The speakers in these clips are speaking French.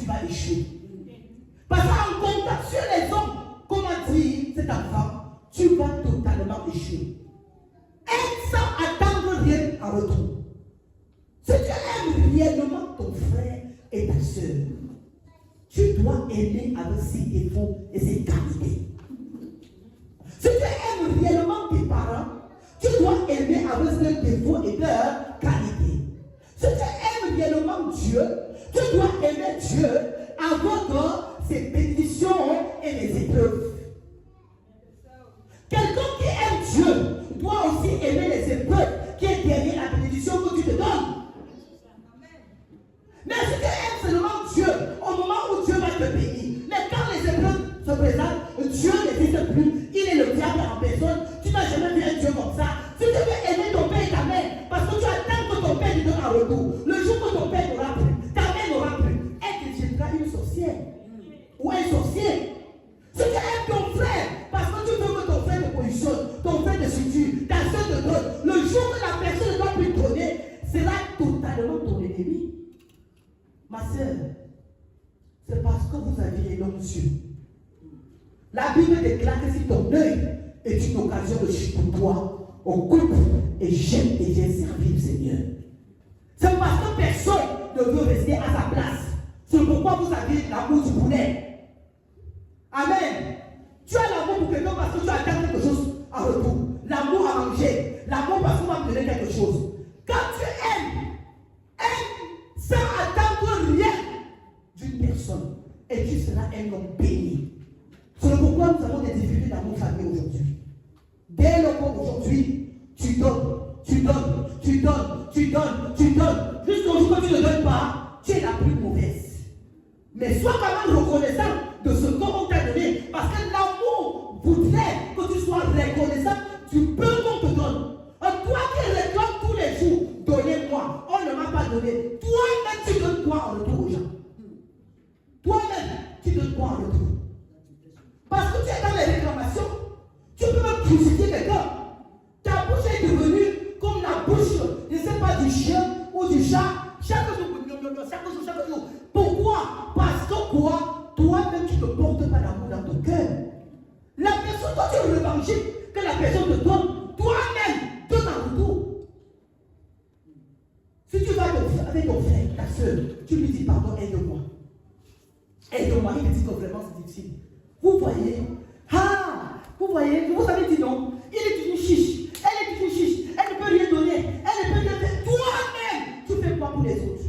tu vas échouer. Parce qu'en comptant sur les hommes, comment dire cet enfant, tu vas totalement échouer. Aime sans attendre rien en retour. Si tu aimes réellement ton frère et ta soeur, tu dois aimer avec ses défauts et ses qualités. Si tu aimes réellement tes parents, tu dois aimer avec leurs défauts et leurs qualités. Si tu aimes réellement Dieu, tu dois aimer Dieu avec ses bénédictions et les épreuves. Quelqu'un qui aime Dieu doit aussi aimer les épreuves qui est derrière la bénédiction que tu te donnes. Mais si tu aimes seulement Dieu, au moment où Dieu va te bénir, mais quand les épreuves se présentent, Dieu n'existe plus, il est le diable en personne, tu n'as jamais vu un Dieu comme ça. Si tu veux aimer ton père et ta mère, parce que tu attends que ton père te donne en retour, le jour que ton père n'aura plus, ta mère n'aura plus, elle te deviendra une sorcière ou un sorcier. Si tu aimes ton frère, parce que tu veux que ton frère te positionne, ton frère te situe, ta soeur te donne, le jour que la personne ne doit plus te donner, sera totalement ton ennemi. Ma soeur, c'est parce que vous avez les longs yeux. La Bible déclare que si ton œil est une occasion de chute pour toi, occupe et j'aime et viens servir le Seigneur. C'est parce que personne ne veut rester à sa place. C'est pourquoi vous avez l'amour du poulet. Amen. Tu as l'amour pour quelqu'un parce que tu attends quelque chose en retour. L'amour à manger. L'amour parce qu'on va me donner quelque chose. Quand tu aimes, aime sans attendre rien d'une personne. Et tu seras un homme béni. C'est pourquoi nous avons des difficultés dans nos familles aujourd'hui. Dès le moment aujourd'hui, tu donnes, tu donnes, tu donnes, tu donnes, tu donnes. Jusqu'au jour que tu ne donnes pas, tu es la plus mauvaise. Mais sois quand même reconnaissant de ce qu'on t'a donné. Parce que l'amour voudrait que tu sois reconnaissant du peu qu'on te donne. Toi qui réclames tous les jours, donnez-moi. On ne m'a pas donné. Toi-même, tu donnes quoi en retour aux gens? Toi-même, tu donnes quoi en retour? Parce que tu es dans les réclamations. Tu peux même critiquer quelqu'un. Ta bouche est devenue comme la bouche, je ne sais pas, du chien ou du chat. Chaque jour. Pourquoi? Parce que quoi? Toi-même, tu ne portes pas l'amour dans ton cœur. La personne dont tu revendiques que la personne te donne, toi-même, donne en retour. Si tu vas avec ton frère, ta soeur, tu lui dis pardon, aide-moi. Aide-moi, il me dit que vraiment c'est difficile. Vous voyez? Ah! Vous voyez? Je vous avais dit non. Il est une chiche. Elle est une chiche. Elle ne peut rien donner. Elle ne peut rien faire. Toi-même, tu fais quoi pour les autres?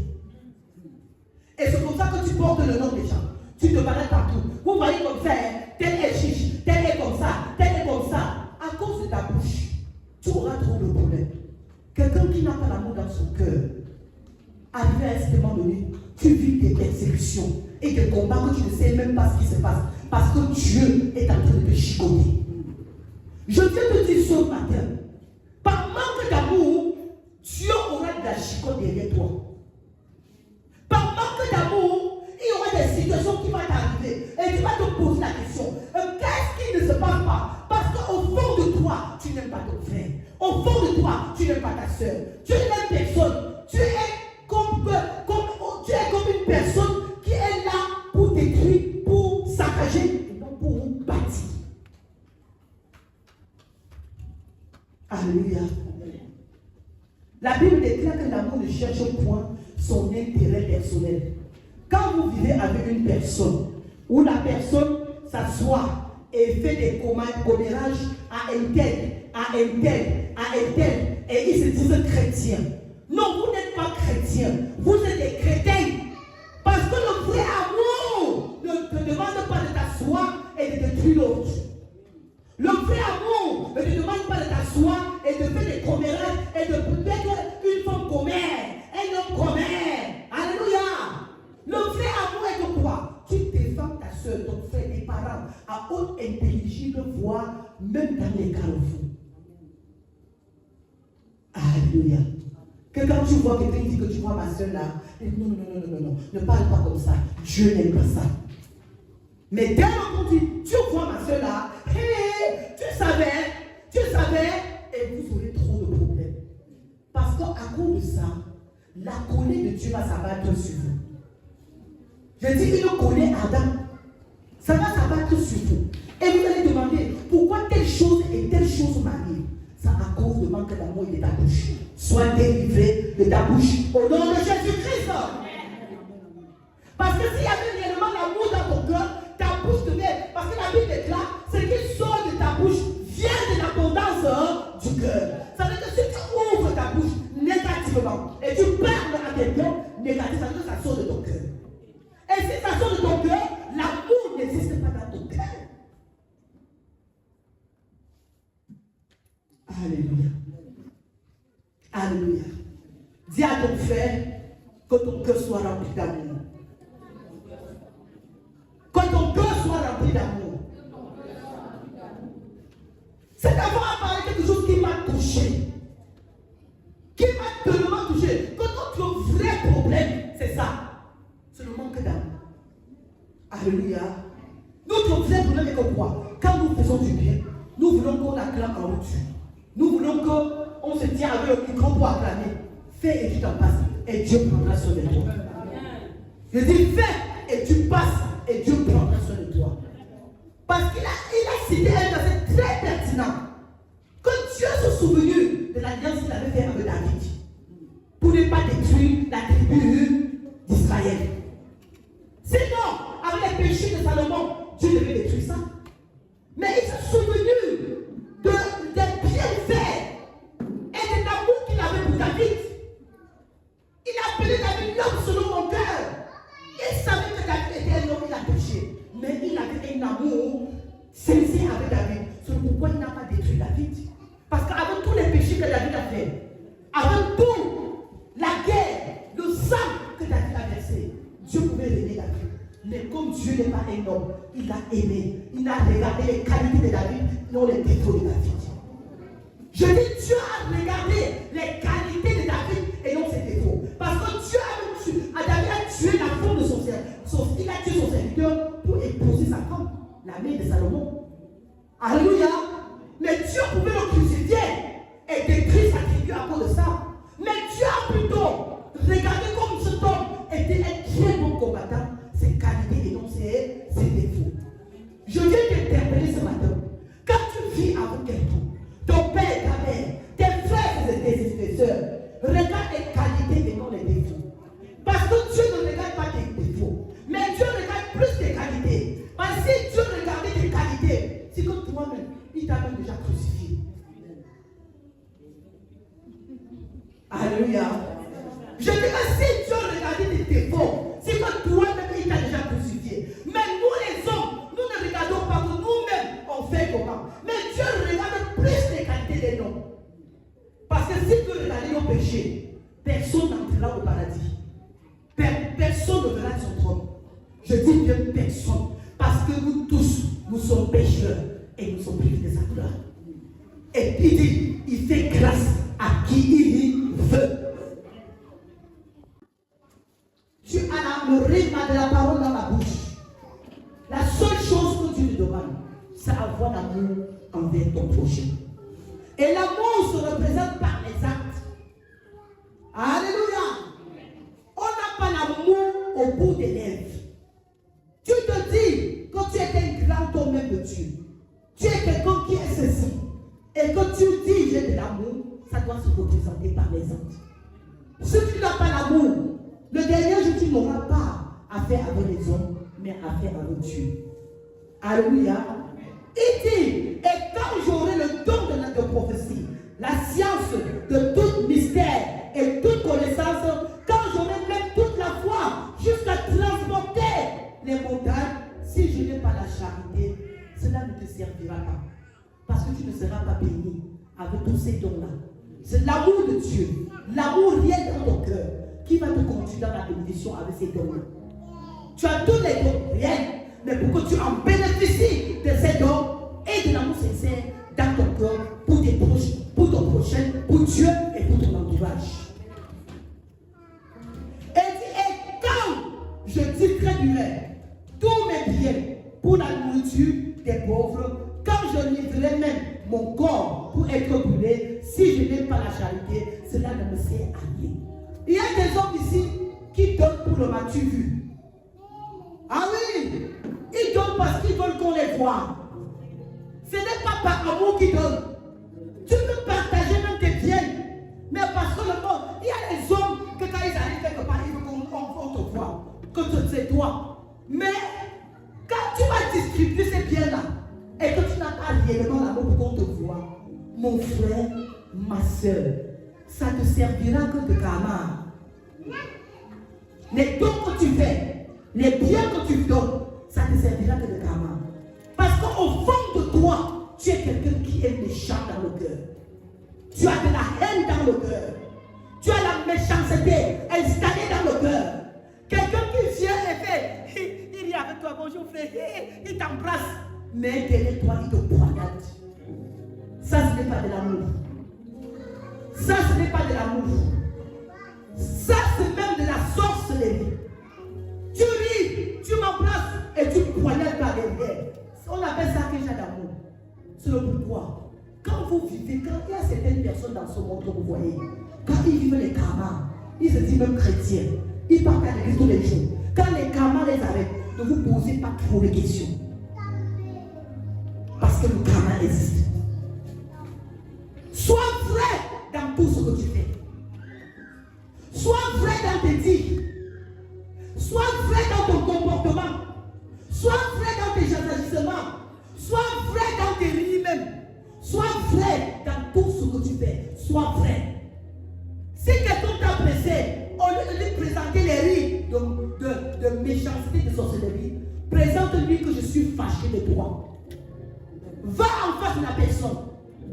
Et c'est comme ça que tu portes le nom des gens. Tu te balades partout. Vous voyez comme ça, hein? Tel est chiche, tel est comme ça, tel est comme ça. À cause de ta bouche, tu auras trop de problèmes. Quelqu'un qui n'a pas l'amour dans son cœur, arrivé à un moment donné, tu vis des persécutions et des combats que tu ne sais même pas ce qui se passe. Parce que Dieu est en train de te chicoter. Je viens te dire ce matin, par manque d'amour, Dieu aura de la chicote derrière toi. Par manque d'amour, il y aura des situations qui vont t'arriver et tu vas te poser la question, qu'est-ce qui ne se passe pas? Parce qu'au fond de toi, tu n'aimes pas ton frère. Au fond de toi, tu n'aimes pas ta soeur. Tu n'aimes personne. Tu es comme une personne qui est là pour détruire, pour saccager et non pour bâtir. Alléluia. La Bible déclare que l'amour ne cherche point son intérêt personnel. Quand vous vivez avec une personne, où la personne s'assoit et fait des commérages à un tel, à un tel, à un tel, et ils se disent chrétiens. Non, vous n'êtes pas chrétiens, vous êtes des chrétiens. Parce que le vrai amour ne te demande pas de t'asseoir et de détruire l'autre. Le vrai amour ne te demande pas de t'asseoir et de faire des commérages et de peut-être une femme commère, un homme commère. Alléluia. Le vrai amour est de quoi? Tu défends ta soeur, ton frère, tes parents à haute intelligible voix, même dans les carrefours. Alléluia. Que quand tu vois quelqu'un qui dit que tu vois ma soeur là, non, ne parle pas comme ça. Dieu n'aime pas ça. Mais dès qu'on dit, tu vois ma soeur là, hey, tu savais, et vous aurez trop de problèmes. Parce qu'à cause de ça, la colère de Dieu va s'abattre sur vous. Je dis, il connaît Adam. Ça va s'abattre sur vous. Et vous allez demander, pourquoi telle chose et telle chose m'arrive? C'est à cause du manque d'amour de ta bouche. Sois délivré de ta bouche au nom de Jésus-Christ. Parce que s'il y avait réellement l'amour dans ton cœur, ta bouche devait. Parce que la Bible déclare, ce qui sort de ta bouche vient de l'abondance du cœur. Ça veut dire que si tu ouvres ta bouche négativement et tu parles à quelqu'un négatif, ça veut dire que ça sort de ton cœur. Et si ça sort de ton cœur, l'amour n'existe pas dans ton cœur. Alléluia. Alléluia. Dis à ton frère que ton cœur soit rempli d'amour. Que ton cœur soit rempli d'amour. C'est d'avoir à parler quelque chose qui m'a touché. Qui m'a tellement touché. Que notre vrai problème, c'est ça. C'est le manque d'amour. Alléluia. Notre vrai problème est que quoi? Quand nous faisons du bien, nous voulons qu'on acclame en dessus. Nous voulons qu'on se tient avec le micro pour acclamer. Fais et tu t'en passes. Et Dieu prendra soin de toi. Je dis fais et tu passes. Et Dieu prendra soin de toi. Parce qu'il a cité un verset très pertinent. Que Dieu se souvenu de l'alliance qu'il avait fait avec David. Pour ne pas détruire la tribu d'Israël. Sinon, avec les péchés de Salomon, Dieu devait détruire ça. Mais il s'est souvenu des bienfaits et de l'amour qu'il avait pour David. Il a appelé David l'homme selon mon cœur. Il savait que David était un homme, il a péché. Mais il avait un amour sincère avec David. C'est pourquoi il n'a pas détruit David. Parce qu'avec tous les péchés que David a fait, avec tout, la guerre, le sang que David a versé, Dieu pouvait aimer David. Mais comme Dieu n'est pas un homme, il l'a aimé. Il a regardé les qualités de David, non les défauts de David. Je dis Dieu a regardé les qualités de David et non ses défauts. Parce que Dieu David a tué la femme de son serviteur. Il a tué son serviteur pour épouser sa femme, la mère de Salomon. Alléluia. Mais Dieu pouvait le crucifier et détruire sa tribu à cause de ça. Mais Dieu a plutôt regardé comme cet homme était un très bon combattant, ses qualités et non ses défauts. Je viens t'interpeller ce matin. Quand tu vis avec quelqu'un, ton père, ta mère, tes frères et tes sœurs, regarde les qualités et non les défauts. Parce que Dieu ne regarde pas tes défauts, mais Dieu regarde plus tes qualités. Parce que si Dieu regardait tes qualités, c'est que toi-même, il t'a même déjà crucifié. Alléluia. Je dirais, si Dieu regardait tes défauts, c'est que toi-même, il t'a déjà crucifié. Mais nous les hommes, nous ne regardons pas que nous-mêmes, on fait comment. Mais Dieu regarde plus les qualités des hommes. Parce que si Dieu regardait nos péchés, personne n'entrera au paradis. Personne ne verra son trône. Je dis bien personne. Parce que nous tous, nous sommes pécheurs et nous sommes privés de sa gloire. Et il dit, il fait grâce à qui il veut. Tu as le rythme de la parole dans la bouche. La seule chose que Dieu te demande, c'est avoir l'amour envers ton prochain. Et l'amour se représente par les actes. Alléluia. On n'a pas l'amour au bout des lèvres. Tu te dis que tu es un grand homme de Dieu. Tu es quelqu'un qui est ceci. Et que tu dis j'ai de l'amour, ça doit se représenter par les actes. Si tu n'as pas l'amour, le dernier jour tu n'auras pas affaire avec les hommes, mais affaire avec Dieu. Alléluia. Il dit, et quand j'aurai le don de prophétie, la science de tout mystère et toute connaissance, quand j'aurai même toute la foi jusqu'à transporter les montagnes, si je n'ai pas la charité, cela ne te servira pas. Parce que tu ne seras pas béni avec tous ces dons-là. C'est l'amour de Dieu, l'amour réel dans ton cœur, qui va te conduire dans la bénédiction avec ces dons-là. Tu as tous les dons réels, mais pour que tu en bénéficies de ces dons et de l'amour sincère dans ton cœur pour tes proches, pour ton prochain, pour Dieu et pour ton entourage. Et quand je distribuerai tous mes biens pour la nourriture des pauvres, quand je livrerai même mon corps pour être brûlé, si je n'ai pas la charité, cela ne me sert à rien. Il y a des hommes ici qui donnent pour le matu vu. croire. Ce n'est pas par amour qu'il donne. Tu peux partager même tes biens. Mais parce que le monde, il y a les hommes que quand ils arrivent quelque part, ils veulent qu'on te voit. Que c'est toi. Mais quand tu vas distribuer ces biens-là, et que tu n'as pas réellement l'amour pour qu'on te voit, mon frère, ma soeur, ça ne te servira que de karma. Les dons que tu fais, les biens que tu donnes, ça ne te servira que de karma. Parce qu'au fond de toi, tu es quelqu'un qui est méchant dans le cœur. Tu as de la haine dans le cœur. Tu as la méchanceté installée dans le cœur. Quelqu'un qui vient et fait, il est avec toi, bonjour frère, il t'embrasse. Mais derrière toi, il te poignarde. Ça, ce n'est pas de l'amour. Ça, ce n'est pas de l'amour. Ça, c'est même de la sorcellerie. Tu ris, tu m'embrasses et tu poignardes par derrière. On appelle ça quelque chose d'amour. C'est le pourquoi. Quand vous vivez, quand il y a certaines personnes dans ce monde que vous voyez, quand ils vivent les karmas, ils se disent même chrétiens. Ils partent à l'église tous les jours. Quand les karmas les arrêtent, ne vous posez pas trop de questions. Parce que le karma existe. Sois vrai dans tout ce que tu fais. Sois vrai dans tes dires. Sois vrai dans ton comportement. Sois vrai dans tes agissements. Sois vrai dans tes rimes même. Sois vrai dans tout ce que tu fais. Sois vrai. Si quelqu'un t'a pressé, au lieu de lui présenter les rimes de méchanceté, de sorcellerie, présente-lui que je suis fâché de toi. Va en face de la personne.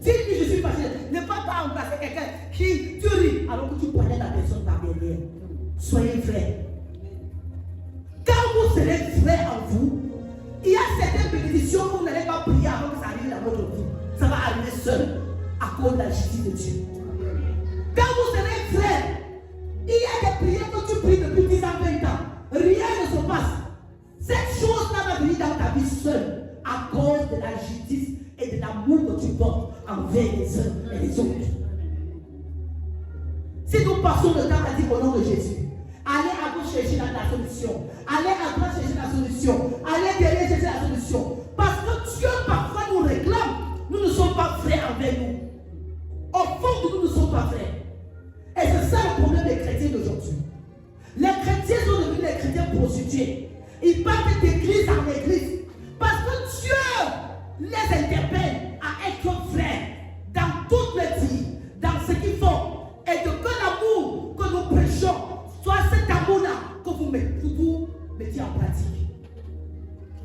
Dis-lui je suis fâché. Ne va pas embrasser quelqu'un qui tu ris alors que tu connais la personne par derrière. Soyez vrai. Quand vous serez vrai en vous, il y a certaines bénédictions que vous n'allez pas prier avant que ça arrive dans votre vie. Ça va arriver seul à cause de la justice de Dieu. Quand vous serez vrai, il y a des prières que tu pries depuis 10 ans, 20 ans. Rien ne se passe. Cette chose-là va venir dans ta vie seule à cause de la justice et de l'amour que tu portes envers les uns et les autres. Si nous passons le temps à dire au nom de Jésus, allez à gauche chercher la solution, allez à droite chercher la solution, allez derrière chercher la solution. Parce que Dieu parfois nous réclame, nous ne sommes pas vrais envers nous. Au fond de nous, nous ne sommes pas vrais. Et c'est ça le problème des chrétiens d'aujourd'hui. Les chrétiens sont devenus des chrétiens prostitués. Ils partent d'église en église. Parce que Dieu les interpelle à être vrais dans toutes les vies, dans ce qu'ils font. Et de que l'amour que nous prêchons soit cet amour-là que vous mettiez en pratique.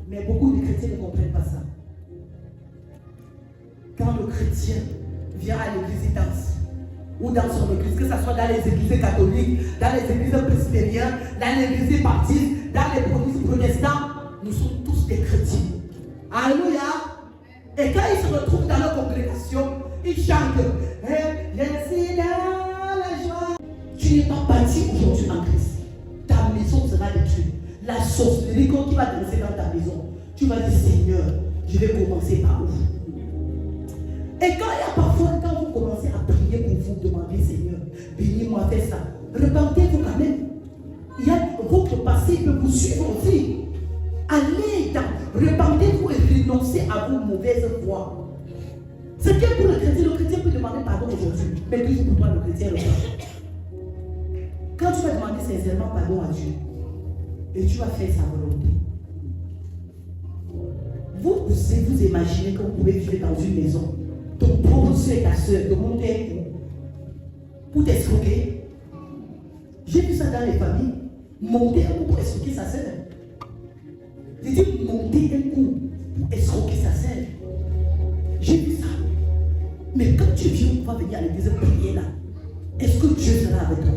Mais beaucoup de chrétiens ne comprennent pas ça. Quand le chrétien vient à l'église, il danse. Ou dans son église, que ce soit dans les églises catholiques, dans les églises presbytériennes, dans les églises baptistes, dans les églises protestants, nous sommes tous des chrétiens. Alléluia. Et quand ils se retrouvent dans leur congrégation, ils chantent. Je suis dans la joie. Tu n'es pas bâti aujourd'hui en Christ. Ta maison sera détruite. La sorcellerie qui va te laisser dans ta maison, tu vas dire Seigneur, je vais commencer par vous. Et quand il y a parfois, quand vous commencez à prier pour vous, demandez Seigneur, bénis-moi, fais ça. Repentez-vous quand même. Il y a votre passé peut vous suivre aussi. Allez dans, repentez-vous et renoncez à vos mauvaises voies. Ce qui est pour le chrétien peut demander pardon aujourd'hui, mais toujours pour toi, le chrétien, le pardon. Quand tu vas demander sincèrement pardon à Dieu, et tu vas faire sa volonté, vous pouvez vous imaginer que vous pouvez vivre dans une maison. Ton propre soeur et ta soeur te monter un coup pour t'escroquer. J'ai vu ça dans les familles. Monter un coup pour escroquer sa soeur. J'ai dit monter un coup pour escroquer sa soeur. J'ai vu ça. Mais quand tu viens, on va venir à l'église prier là. Est-ce que Dieu sera avec toi?